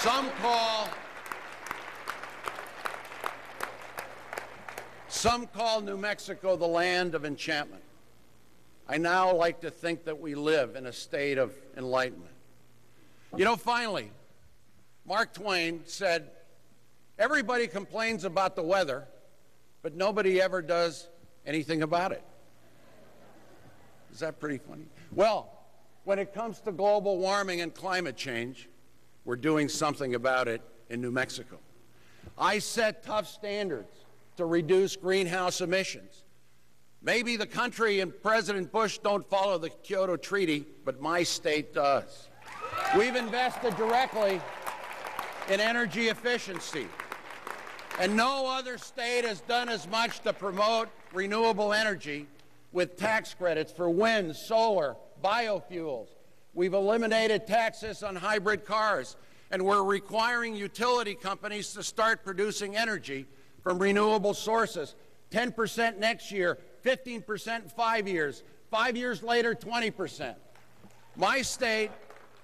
Some call New Mexico the land of enchantment. I now like to think that we live in a state of enlightenment. You know, finally, Mark Twain said, everybody complains about the weather, but nobody ever does anything about it. Is that pretty funny? Well, when it comes to global warming and climate change, we're doing something about it in New Mexico. I set tough standards to reduce greenhouse emissions. Maybe the country and President Bush don't follow the Kyoto Treaty, but my state does. We've invested directly in energy efficiency, and no other state has done as much to promote renewable energy with tax credits for wind, solar, biofuels. We've eliminated taxes on hybrid cars, and we're requiring utility companies to start producing energy from renewable sources. 10% next year, 15% in 5 years. 5 years later, 20%. My state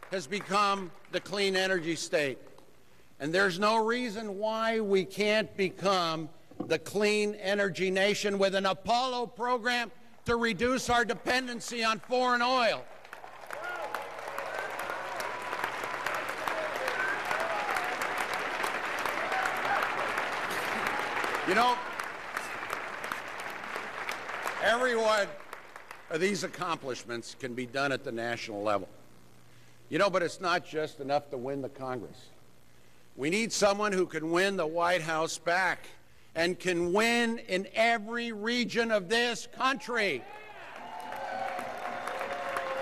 has become the clean energy state. And there's no reason why we can't become the clean energy nation with an Apollo program to reduce our dependency on foreign oil. You know, every one of these accomplishments can be done at the national level. You know, but it's not just enough to win the Congress. We need someone who can win the White House back and can win in every region of this country.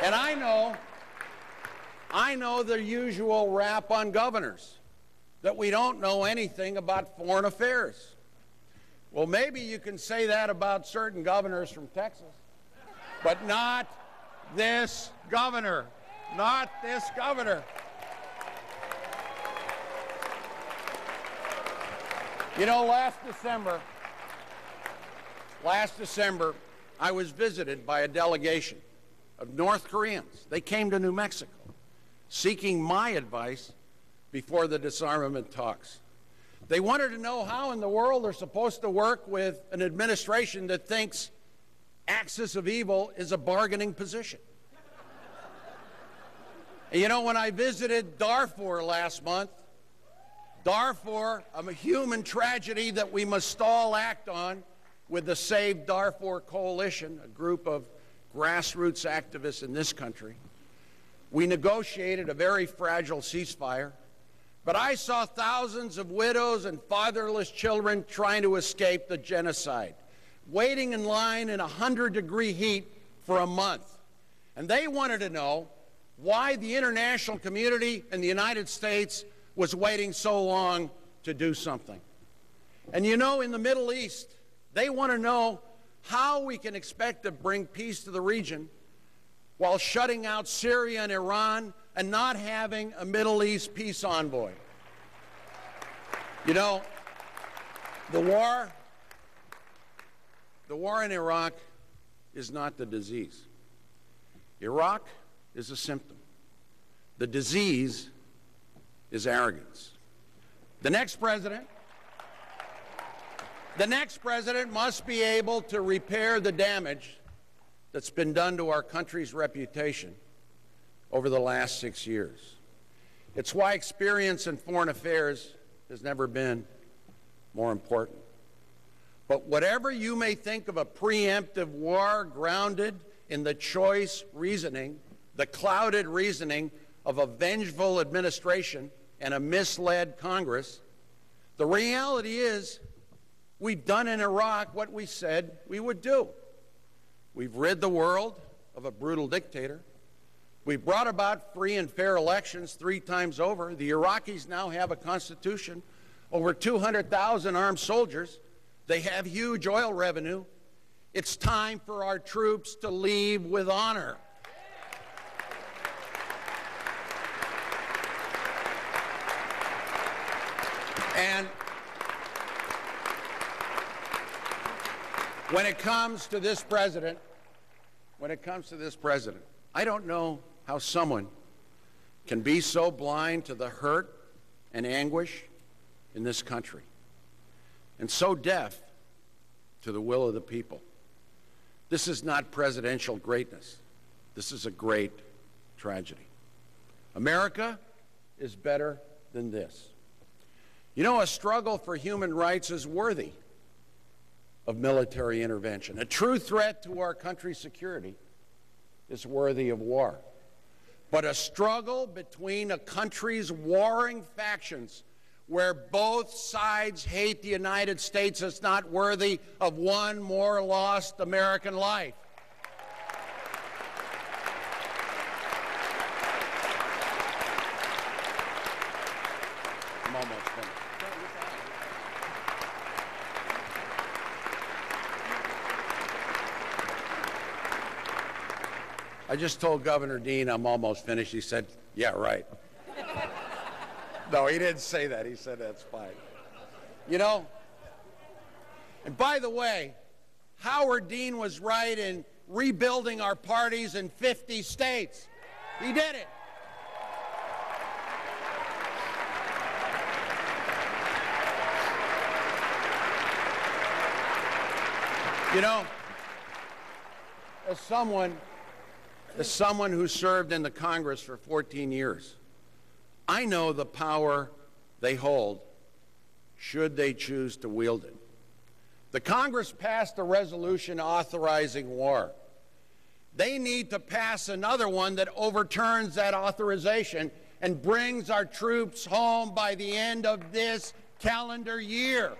And I know the usual rap on governors, that we don't know anything about foreign affairs. Well, maybe you can say that about certain governors from Texas, but not this governor. Not this governor. You know, last December, I was visited by a delegation of North Koreans. They came to New Mexico seeking my advice before the disarmament talks. They wanted to know how in the world they're supposed to work with an administration that thinks axis of evil is a bargaining position. And you know, when I visited Darfur last month, Darfur, a human tragedy that we must all act on with the Save Darfur Coalition, a group of grassroots activists in this country. We negotiated a very fragile ceasefire, but I saw thousands of widows and fatherless children trying to escape the genocide, waiting in line in 100-degree heat for a month. And they wanted to know why the international community and the United States was waiting so long to do something. And you know, in the Middle East, they want to know how we can expect to bring peace to the region while shutting out Syria and Iran and not having a Middle East peace envoy. You know, the war in Iraq is not the disease. Iraq is a symptom. The disease is arrogance. The next president must be able to repair the damage that's been done to our country's reputation over the last 6 years. It's why experience in foreign affairs has never been more important. But whatever you may think of a preemptive war grounded in the choice reasoning, the clouded reasoning of a vengeful administration and a misled Congress, the reality is we've done in Iraq what we said we would do. We've rid the world of a brutal dictator. We've brought about free and fair elections 3 times over. The Iraqis now have a constitution, over 200,000 armed soldiers. They have huge oil revenue. It's time for our troops to leave with honor. And when it comes to this president, I don't know how someone can be so blind to the hurt and anguish in this country, and so deaf to the will of the people. This is not presidential greatness. This is a great tragedy. America is better than this. You know, a struggle for human rights is worthy of military intervention. A true threat to our country's security is worthy of war. But a struggle between a country's warring factions where both sides hate the United States is not worthy of one more lost American life. I'm almost finished. I just told Governor Dean I'm almost finished. He said, yeah, right. No, he didn't say that. He said that's fine. You know, and by the way, Howard Dean was right in rebuilding our parties in 50 states. He did it. You know, as someone who served in the Congress for 14 years, I know the power they hold should they choose to wield it. The Congress passed a resolution authorizing war. They need to pass another one that overturns that authorization and brings our troops home by the end of this calendar year.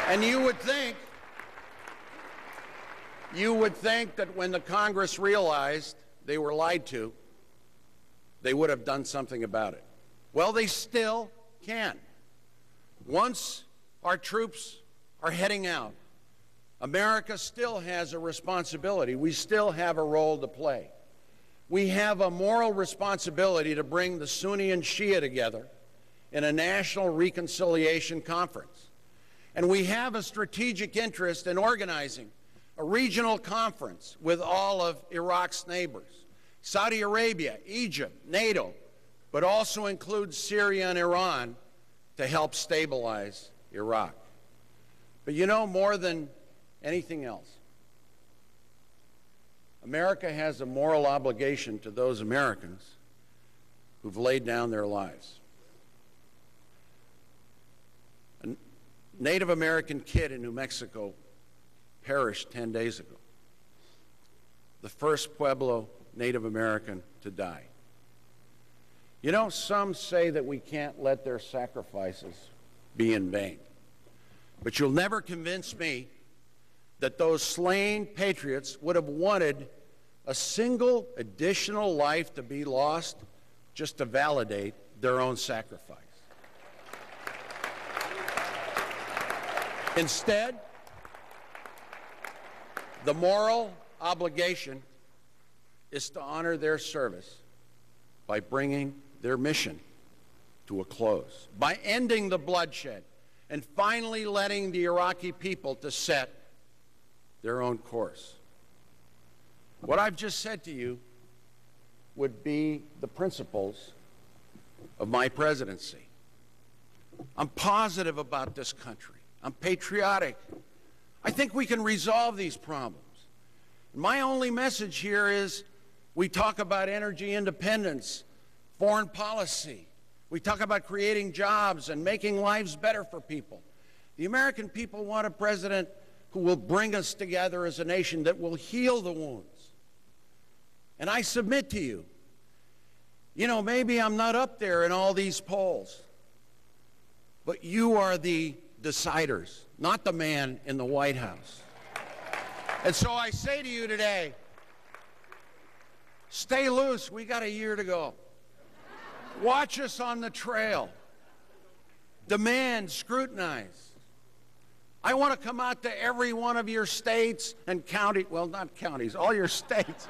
And you would think that when the Congress realized they were lied to, they would have done something about it. Well, they still can. Once our troops are heading out, America still has a responsibility. We still have a role to play. We have a moral responsibility to bring the Sunni and Shia together in a national reconciliation conference. And we have a strategic interest in organizing a regional conference with all of Iraq's neighbors, Saudi Arabia, Egypt, NATO, but also includes Syria and Iran to help stabilize Iraq. But you know, more than anything else, America has a moral obligation to those Americans who've laid down their lives. A Native American kid in New Mexico perished 10 days ago. The first Pueblo Native American to die. You know, some say that we can't let their sacrifices be in vain. But you'll never convince me that those slain patriots would have wanted a single additional life to be lost just to validate their own sacrifice. Instead, the moral obligation is to honor their service by bringing their mission to a close, by ending the bloodshed, and finally letting the Iraqi people to set their own course. What I've just said to you would be the principles of my presidency. I'm positive about this country. I'm patriotic. I think we can resolve these problems. My only message here is we talk about energy independence, foreign policy. We talk about creating jobs and making lives better for people. The American people want a president who will bring us together as a nation, that will heal the wounds. And I submit to you, you know, maybe I'm not up there in all these polls, but you are the deciders, not the man in the White House. And so I say to you today, stay loose. We got a year to go. Watch us on the trail. Demand, scrutinize. I want to come out to every one of your states and counties, well, not counties, all your states.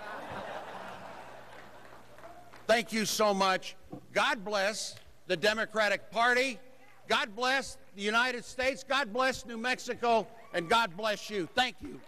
Thank you so much. God bless the Democratic Party. God bless the United States. God bless New Mexico. And God bless you. Thank you.